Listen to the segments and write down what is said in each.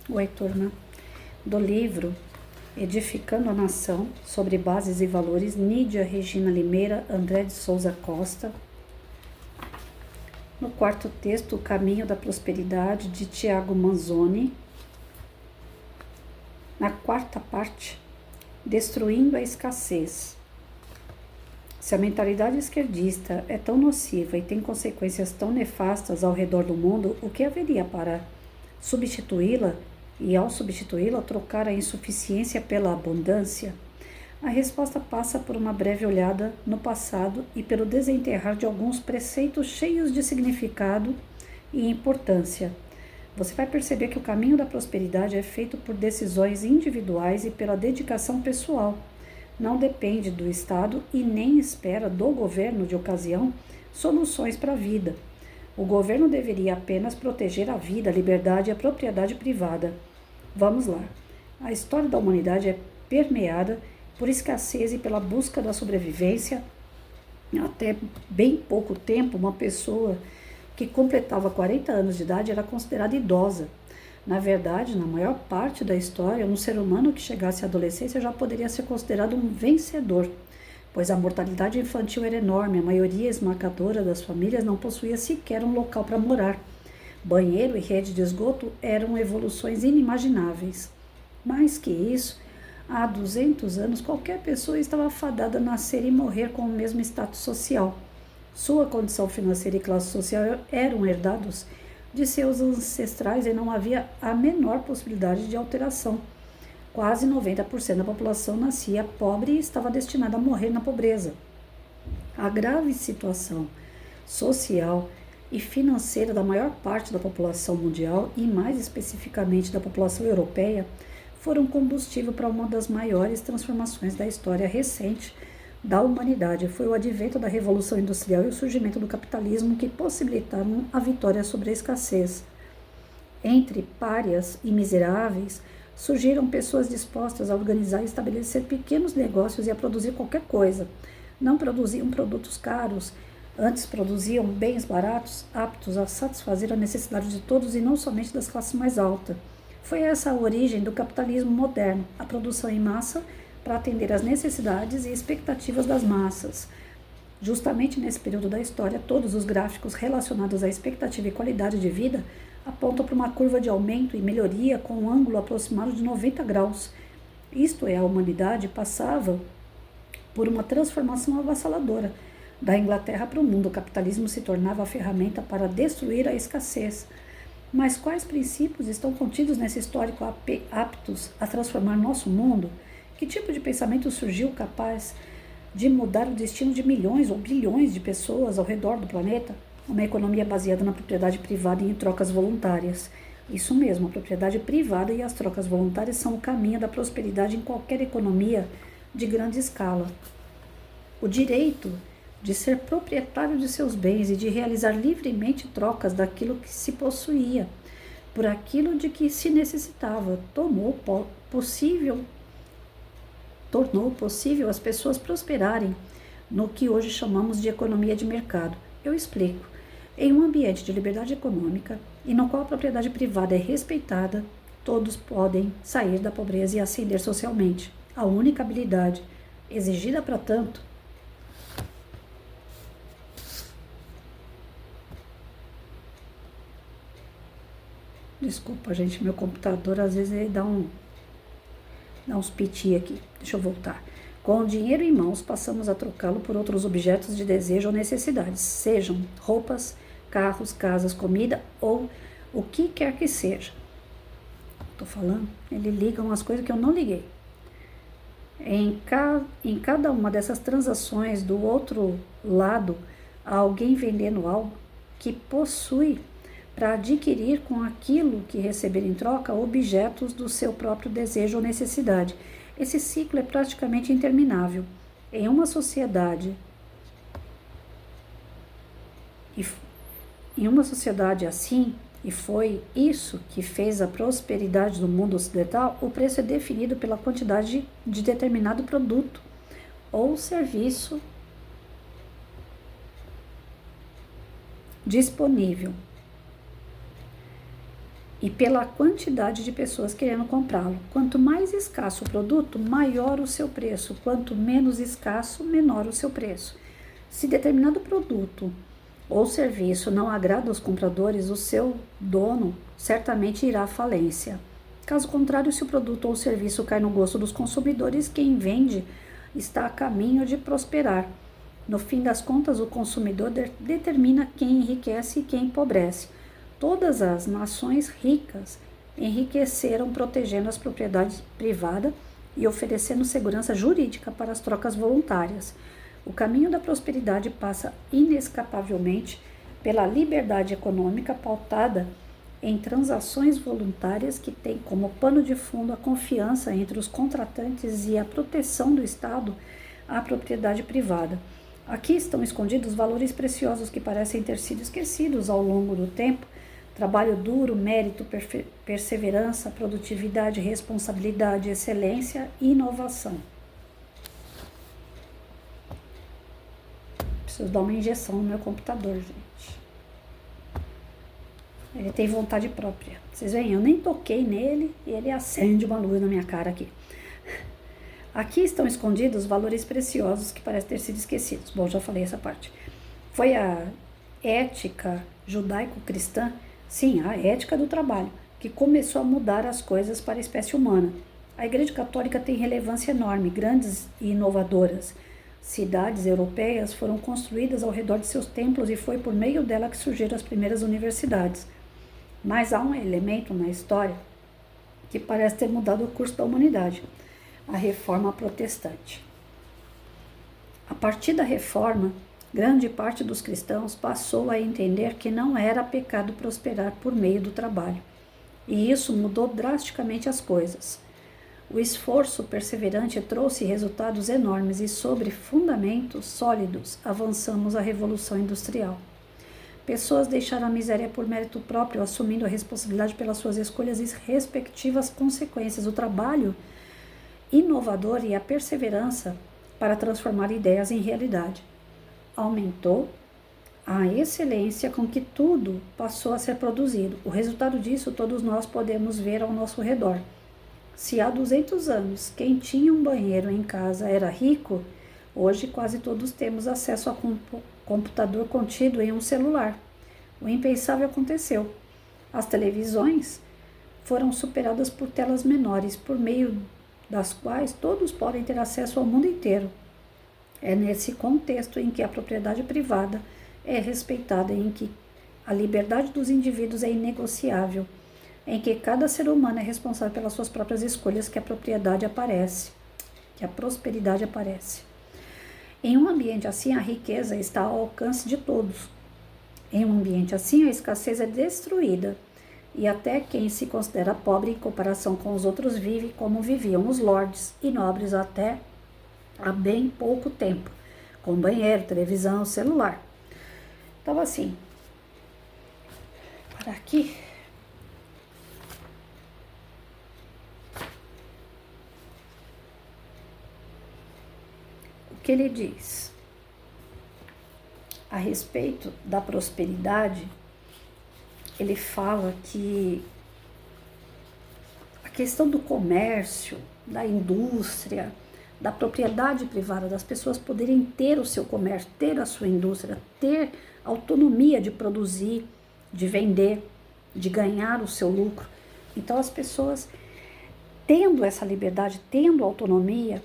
o Heitor, né? Do livro Edificando a Nação, sobre Bases e Valores, Nídia Regina Limeira, André de Souza Costa. No quarto texto, O Caminho da Prosperidade, de Tiago Manzoni. Na quarta parte, Destruindo a Escassez. Se a mentalidade esquerdista é tão nociva e tem consequências tão nefastas ao redor do mundo, o que haveria para substituí-la e, ao substituí-la, trocar a insuficiência pela abundância? A resposta passa por uma breve olhada no passado e pelo desenterrar de alguns preceitos cheios de significado e importância. Você vai perceber que o caminho da prosperidade é feito por decisões individuais e pela dedicação pessoal. Não depende do Estado e nem espera do governo de ocasião soluções para a vida. O governo deveria apenas proteger a vida, a liberdade e a propriedade privada. Vamos lá. A história da humanidade é permeada por escassez e pela busca da sobrevivência. Até bem pouco tempo, uma pessoa que completava 40 anos de idade era considerada idosa. Na verdade, na maior parte da história, um ser humano que chegasse à adolescência já poderia ser considerado um vencedor, pois a mortalidade infantil era enorme, a maioria esmagadora das famílias não possuía sequer um local para morar. Banheiro e rede de esgoto eram evoluções inimagináveis. Mais que isso, há 200 anos qualquer pessoa estava fadada a nascer e morrer com o mesmo status social. Sua condição financeira e classe social eram herdados de seus ancestrais e não havia a menor possibilidade de alteração. Quase 90% da população nascia pobre e estava destinada a morrer na pobreza. A grave situação social e financeira da maior parte da população mundial, e mais especificamente da população europeia, foram combustível para uma das maiores transformações da história recente da humanidade. Foi o advento da Revolução Industrial e o surgimento do capitalismo que possibilitaram a vitória sobre a escassez. Entre párias e miseráveis, surgiram pessoas dispostas a organizar e estabelecer pequenos negócios e a produzir qualquer coisa. Não produziam produtos caros, antes produziam bens baratos, aptos a satisfazer a necessidade de todos e não somente das classes mais altas. Foi essa a origem do capitalismo moderno, a produção em massa para atender às necessidades e expectativas das massas. Justamente nesse período da história, todos os gráficos relacionados à expectativa e qualidade de vida apontam para uma curva de aumento e melhoria com um ângulo aproximado de 90 graus. Isto é, a humanidade passava por uma transformação avassaladora. Da Inglaterra para o mundo, o capitalismo se tornava a ferramenta para destruir a escassez. Mas quais princípios estão contidos nesse histórico aptos a transformar nosso mundo? Que tipo de pensamento surgiu capaz de mudar o destino de milhões ou bilhões de pessoas ao redor do planeta? Uma economia baseada na propriedade privada e em trocas voluntárias. Isso mesmo, a propriedade privada e as trocas voluntárias são o caminho da prosperidade em qualquer economia de grande escala. O direito de ser proprietário de seus bens e de realizar livremente trocas daquilo que se possuía por aquilo de que se necessitava tornou possível as pessoas prosperarem no que hoje chamamos de economia de mercado. Eu explico. Em um ambiente de liberdade econômica e no qual a propriedade privada é respeitada, todos podem sair da pobreza e ascender socialmente. A única habilidade exigida para tanto Desculpa, gente, meu computador às vezes ele dá uns piti aqui. Deixa eu voltar. Com o dinheiro em mãos, passamos a trocá-lo por outros objetos de desejo ou necessidades, sejam roupas, carros, casas, comida ou o que quer que seja. Estou falando? Ele liga umas coisas que eu não liguei. Em cada uma dessas transações, do outro lado, há alguém vendendo algo que possui para adquirir com aquilo que receber em troca objetos do seu próprio desejo ou necessidade. Esse ciclo é praticamente interminável. Em uma sociedade assim, e foi isso que fez a prosperidade do mundo ocidental, o preço é definido pela quantidade de determinado produto ou serviço disponível. e pela quantidade de pessoas querendo comprá-lo. Quanto mais escasso o produto, maior o seu preço. Quanto menos escasso, menor o seu preço. Se determinado produto ou serviço não agrada aos compradores, o seu dono certamente irá à falência. Caso contrário, se o produto ou serviço cai no gosto dos consumidores, quem vende está a caminho de prosperar. No fim das contas, o consumidor determina quem enriquece e quem empobrece. Todas as nações ricas enriqueceram protegendo as propriedades privadas e oferecendo segurança jurídica para as trocas voluntárias. O caminho da prosperidade passa inescapavelmente pela liberdade econômica pautada em transações voluntárias que têm como pano de fundo a confiança entre os contratantes e a proteção do Estado à propriedade privada. Aqui estão escondidos valores preciosos que parecem ter sido esquecidos ao longo do tempo: trabalho duro, mérito, perseverança, produtividade, responsabilidade, excelência e inovação. Preciso dar uma injeção no meu computador, gente. Ele tem vontade própria. Vocês veem, eu nem toquei nele e ele acende uma luz na minha cara aqui. Aqui estão escondidos valores preciosos que parecem ter sido esquecidos. Bom, já falei essa parte. Foi a ética judaico-cristã, sim, a ética do trabalho, que começou a mudar as coisas para a espécie humana. A Igreja Católica tem relevância enorme, grandes e inovadoras. Cidades europeias foram construídas ao redor de seus templos e foi por meio dela que surgiram as primeiras universidades. Mas há um elemento na história que parece ter mudado o curso da humanidade: a Reforma Protestante. A partir da Reforma, grande parte dos cristãos passou a entender que não era pecado prosperar por meio do trabalho. E isso mudou drasticamente as coisas. O esforço perseverante trouxe resultados enormes e, sobre fundamentos sólidos, avançamos a Revolução Industrial. Pessoas deixaram a miséria por mérito próprio, assumindo a responsabilidade pelas suas escolhas e respectivas consequências. O trabalho inovador e a perseverança para transformar ideias em realidade aumentou a excelência com que tudo passou a ser produzido. O resultado disso todos nós podemos ver ao nosso redor. Se há 200 anos quem tinha um banheiro em casa era rico, hoje quase todos temos acesso a computador contido em um celular. O impensável aconteceu. As televisões foram superadas por telas menores, por meio das quais todos podem ter acesso ao mundo inteiro. É nesse contexto em que a propriedade privada é respeitada, em que a liberdade dos indivíduos é inegociável, em que cada ser humano é responsável pelas suas próprias escolhas, que a propriedade aparece, que a prosperidade aparece. Em um ambiente assim, a riqueza está ao alcance de todos. Em um ambiente assim, a escassez é destruída, e até quem se considera pobre em comparação com os outros vive como viviam os lordes e nobres até há bem pouco tempo, com banheiro, televisão, celular. Então, assim, para aqui, o que ele diz a respeito da prosperidade? Ele fala que a questão do comércio, da indústria, da propriedade privada, das pessoas poderem ter o seu comércio, ter a sua indústria, ter autonomia de produzir, de vender, de ganhar o seu lucro. Então, as pessoas, tendo essa liberdade, tendo autonomia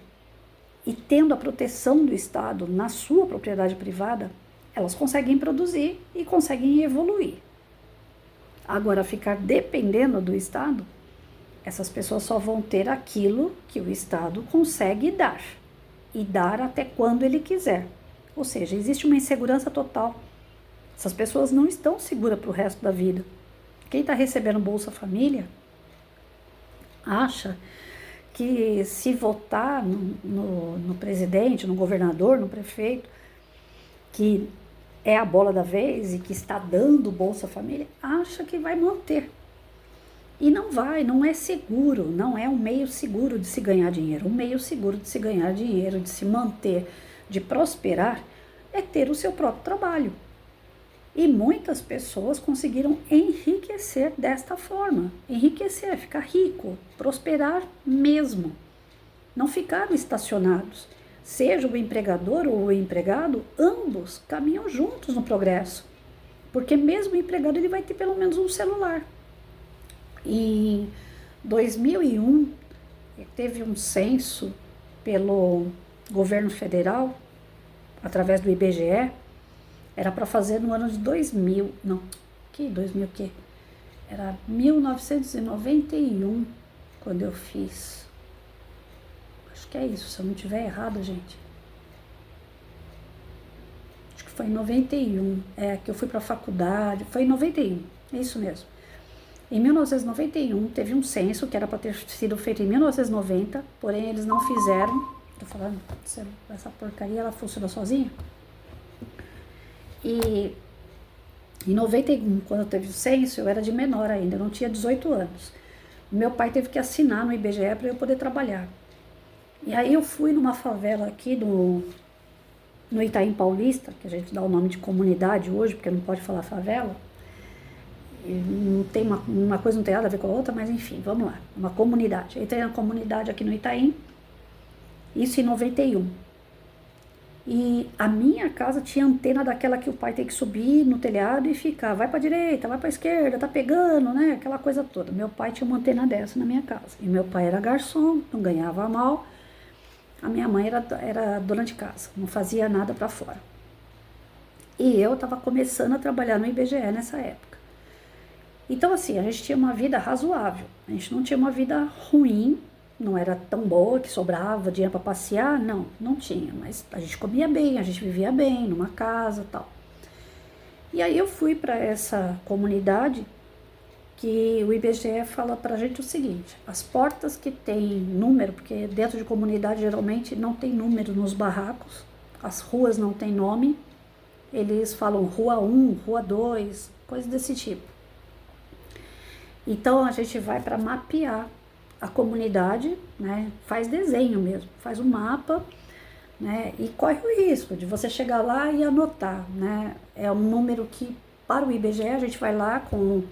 e tendo a proteção do Estado na sua propriedade privada, elas conseguem produzir e conseguem evoluir. Agora, ficar dependendo do Estado, essas pessoas só vão ter aquilo que o Estado consegue dar, e dar até quando ele quiser. Ou seja, existe uma insegurança total. Essas pessoas não estão seguras para o resto da vida. Quem está recebendo Bolsa Família acha que se votar no presidente, no governador, no prefeito, que é a bola da vez e que está dando Bolsa Família, acha que vai manter. E não vai, não é seguro, não é um meio seguro de se ganhar dinheiro. Um meio seguro de se ganhar dinheiro, de se manter, de prosperar, é ter o seu próprio trabalho. E muitas pessoas conseguiram enriquecer desta forma. Enriquecer, ficar rico, prosperar mesmo. Não ficaram estacionados. Seja o empregador ou o empregado, ambos caminham juntos no progresso. Porque mesmo o empregado ele vai ter pelo menos um celular. Em 2001, teve um censo pelo governo federal, através do IBGE, era para fazer no ano de 2000, não, que 2000 o quê? Era 1991, quando eu fiz. Acho que é isso, se eu não estiver errado, gente. Acho que foi em 91, que eu fui para a faculdade, foi em 91, é isso mesmo. Em 1991, teve um censo que era para ter sido feito em 1990, porém eles não fizeram. Tô falando, essa porcaria, ela funciona sozinha? E em 91, quando teve o censo, eu era de menor ainda, eu não tinha 18 anos. Meu pai teve que assinar no IBGE para eu poder trabalhar. E aí eu fui numa favela aqui no Itaim Paulista, que a gente dá o nome de comunidade hoje, porque não pode falar favela. E não tem uma coisa não tem nada a ver com a outra, mas enfim, vamos lá. Uma comunidade. Eu entrei na comunidade aqui no Itaim, isso em 91. E a minha casa tinha antena daquela que o pai tem que subir no telhado e ficar, vai pra direita, vai pra esquerda, tá pegando, né? Aquela coisa toda. Meu pai tinha uma antena dessa na minha casa. E meu pai era garçom, não ganhava mal. A minha mãe era dona de casa, não fazia nada pra fora. E eu tava começando a trabalhar no IBGE nessa época. Então assim, a gente tinha uma vida razoável. A gente não tinha uma vida ruim, não era tão boa que sobrava dinheiro para passear, não tinha, mas a gente comia bem, a gente vivia bem, numa casa e tal. E aí eu fui para essa comunidade que o IBGE fala pra gente o seguinte, as portas que tem número, porque dentro de comunidade geralmente não tem número nos barracos, as ruas não tem nome, eles falam rua 1, rua 2, coisas desse tipo. Então a gente vai para mapear a comunidade, né, faz desenho mesmo, faz um mapa, né, e corre o risco de você chegar lá e anotar, né, é um número que para o IBGE a gente vai lá com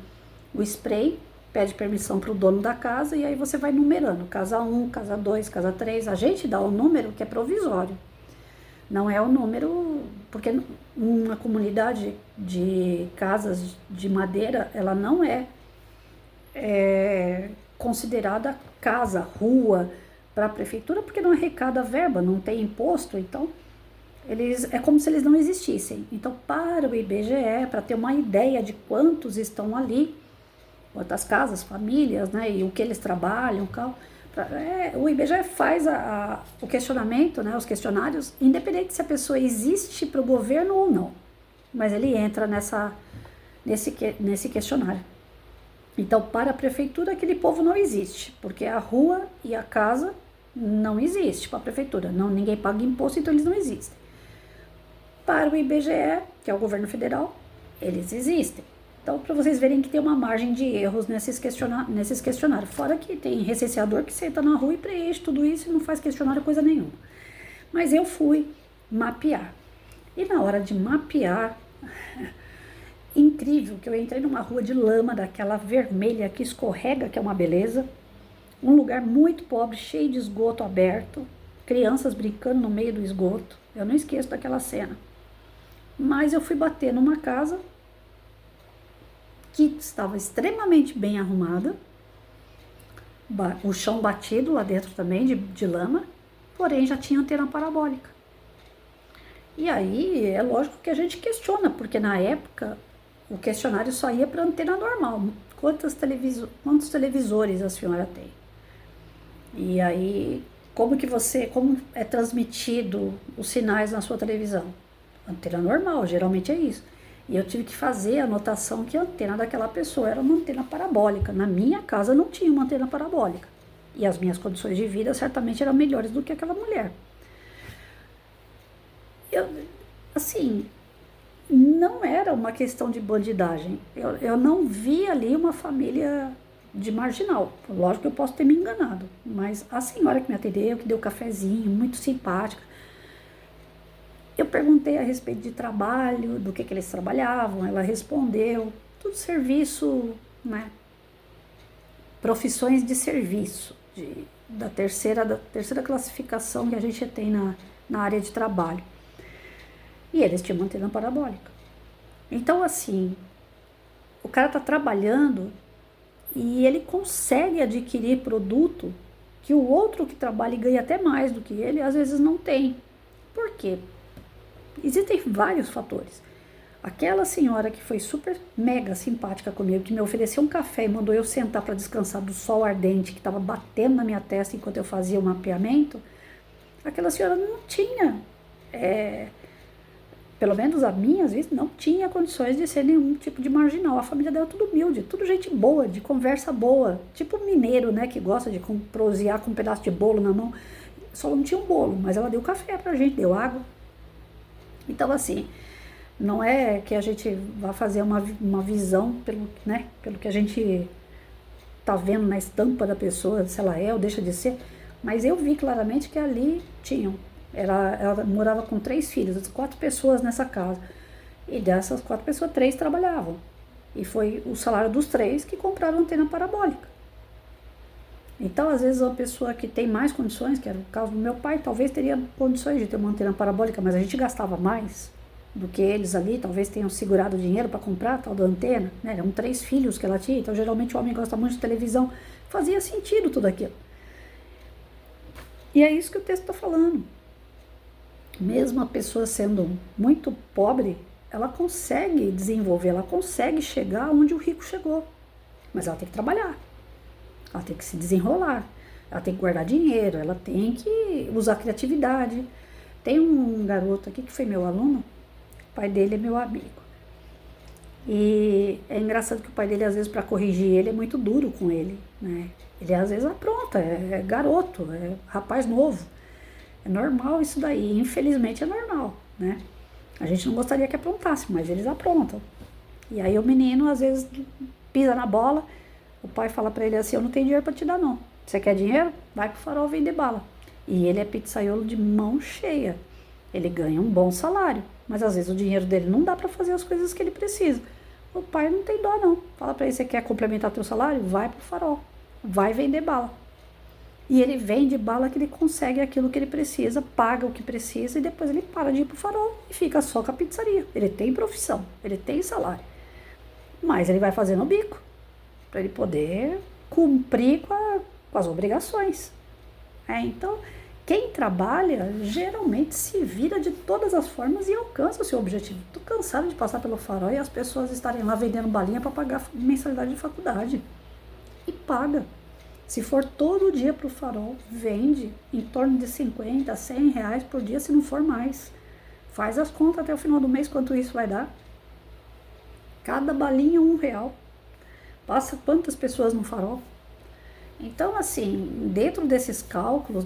o spray, pede permissão para o dono da casa e aí você vai numerando, casa 1, casa 2, casa 3, a gente dá o número que é provisório, não é o número, porque uma comunidade de casas de madeira, ela não é considerada casa, rua para a prefeitura, porque não arrecada verba, não tem imposto, então é como se eles não existissem. Então, para o IBGE, para ter uma ideia de quantos estão ali, quantas casas, famílias, né, e o que eles trabalham, o IBGE faz o questionamento, né, os questionários, independente se a pessoa existe para o governo ou não, mas ele entra nesse questionário. Então, para a prefeitura, aquele povo não existe, porque a rua e a casa não existe para a prefeitura. Ninguém paga imposto, então eles não existem. Para o IBGE, que é o governo federal, eles existem. Então, para vocês verem que tem uma margem de erros nesses questionários. Fora que tem recenseador que senta na rua e preenche tudo isso e não faz questionário coisa nenhuma. Mas eu fui mapear. E na hora de mapear... Incrível que eu entrei numa rua de lama, daquela vermelha que escorrega, que é uma beleza, um lugar muito pobre, cheio de esgoto aberto, crianças brincando no meio do esgoto, eu não esqueço daquela cena. Mas eu fui bater numa casa que estava extremamente bem arrumada, o chão batido lá dentro também de lama, porém já tinha antena parabólica. E aí é lógico que a gente questiona, porque na época o questionário só ia para antena normal. Quantos televisores a senhora tem? E aí, como é transmitido os sinais na sua televisão? Antena normal, geralmente é isso. E eu tive que fazer a anotação que a antena daquela pessoa era uma antena parabólica. Na minha casa não tinha uma antena parabólica. E as minhas condições de vida certamente eram melhores do que aquela mulher. Não era uma questão de bandidagem. Eu não vi ali uma família de marginal. Lógico que eu posso ter me enganado, mas a senhora que me atendeu, que deu cafezinho, muito simpática. Eu perguntei a respeito de trabalho, do que eles trabalhavam, ela respondeu, tudo serviço, né? Profissões de serviço, da terceira classificação que a gente tem na área de trabalho. E eles tinham antena parabólica. Então, assim, o cara está trabalhando e ele consegue adquirir produto que o outro que trabalha e ganha até mais do que ele, às vezes não tem. Por quê? Existem vários fatores. Aquela senhora que foi super mega simpática comigo, que me ofereceu um café e mandou eu sentar para descansar do sol ardente que estava batendo na minha testa enquanto eu fazia o mapeamento, aquela senhora não tinha, pelo menos a minha, às vezes, não tinha condições de ser nenhum tipo de marginal. A família dela é tudo humilde, tudo gente boa, de conversa boa, tipo mineiro, né, que gosta de prosear com um pedaço de bolo na mão. Só não tinha um bolo, mas ela deu café pra gente, deu água. Então, assim, não é que a gente vá fazer uma visão pelo que a gente tá vendo na estampa da pessoa, se ela é ou deixa de ser, mas eu vi claramente que ali tinham. Ela morava com 3 filhos, 4 pessoas nessa casa. E dessas 4 pessoas, 3 trabalhavam. E foi o salário dos 3 que compraram antena parabólica. Então, às vezes, uma pessoa que tem mais condições, que era o caso do meu pai, talvez teria condições de ter uma antena parabólica, mas a gente gastava mais do que eles ali, talvez tenham segurado dinheiro para comprar a tal da antena, né? Eram 3 filhos que ela tinha, então geralmente o homem gosta muito de televisão. Fazia sentido tudo aquilo. E é isso que o texto está falando. Mesmo a pessoa sendo muito pobre, ela consegue desenvolver, ela consegue chegar onde o rico chegou. Mas ela tem que trabalhar, ela tem que se desenrolar, ela tem que guardar dinheiro, ela tem que usar criatividade. Tem um garoto aqui que foi meu aluno, o pai dele é meu amigo. E é engraçado que o pai dele, às vezes, para corrigir ele, é muito duro com ele, né? Ele, às vezes, apronta, é garoto, é rapaz novo. É normal isso daí, infelizmente é normal, né? A gente não gostaria que aprontasse, mas eles aprontam. E aí o menino, às vezes, pisa na bola, o pai fala pra ele assim, eu não tenho dinheiro pra te dar não. Você quer dinheiro? Vai pro Farol vender bala. E ele é pizzaiolo de mão cheia. Ele ganha um bom salário, mas às vezes o dinheiro dele não dá pra fazer as coisas que ele precisa. O pai não tem dó não. Fala pra ele, você quer complementar teu salário? Vai pro Farol, vai vender bala. E ele vende bala que ele consegue aquilo que ele precisa, paga o que precisa e depois ele para de ir pro Farol e fica só com a pizzaria. Ele tem profissão, ele tem salário, mas ele vai fazendo o bico para ele poder cumprir com as obrigações. Então, quem trabalha geralmente se vira de todas as formas e alcança o seu objetivo. Tô cansado de passar pelo Farol e as pessoas estarem lá vendendo balinha para pagar mensalidade de faculdade. E paga. Se for todo dia para o Farol, vende em torno de 50, 100 reais por dia, se não for mais. Faz as contas até o final do mês, quanto isso vai dar. Cada balinha R$1. Passa quantas pessoas no Farol? Então, assim, dentro desses cálculos,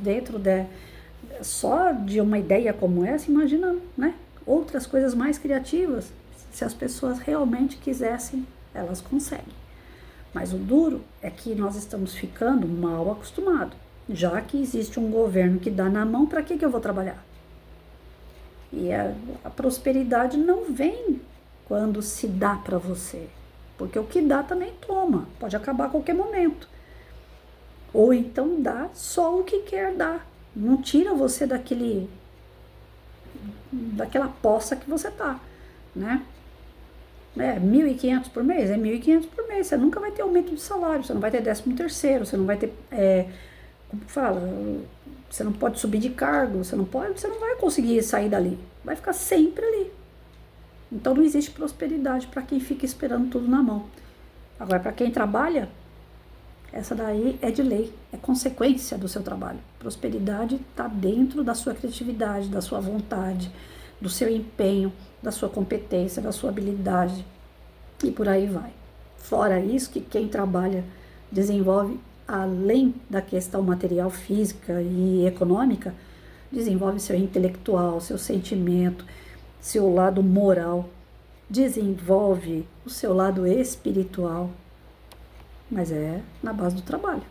só de uma ideia como essa, imagina, né, outras coisas mais criativas. Se as pessoas realmente quisessem, elas conseguem. Mas o duro é que nós estamos ficando mal acostumados. Já que existe um governo que dá na mão, para que eu vou trabalhar? E a prosperidade não vem quando se dá para você. Porque o que dá também toma. Pode acabar a qualquer momento. Ou então dá só o que quer dar. Não tira você daquela poça que você tá, né? 1.500 por mês? É 1.500 por mês. Você nunca vai ter aumento de salário, você não vai ter 13º, você não vai ter, como fala, você não pode subir de cargo, você não vai conseguir sair dali. Vai ficar sempre ali. Então não existe prosperidade para quem fica esperando tudo na mão. Agora, para quem trabalha, essa daí é de lei, é consequência do seu trabalho. Prosperidade está dentro da sua criatividade, da sua vontade, do seu empenho, da sua competência, da sua habilidade e por aí vai. Fora isso, que quem trabalha desenvolve, além da questão material, física e econômica, desenvolve seu intelectual, seu sentimento, seu lado moral, desenvolve o seu lado espiritual, mas é na base do trabalho.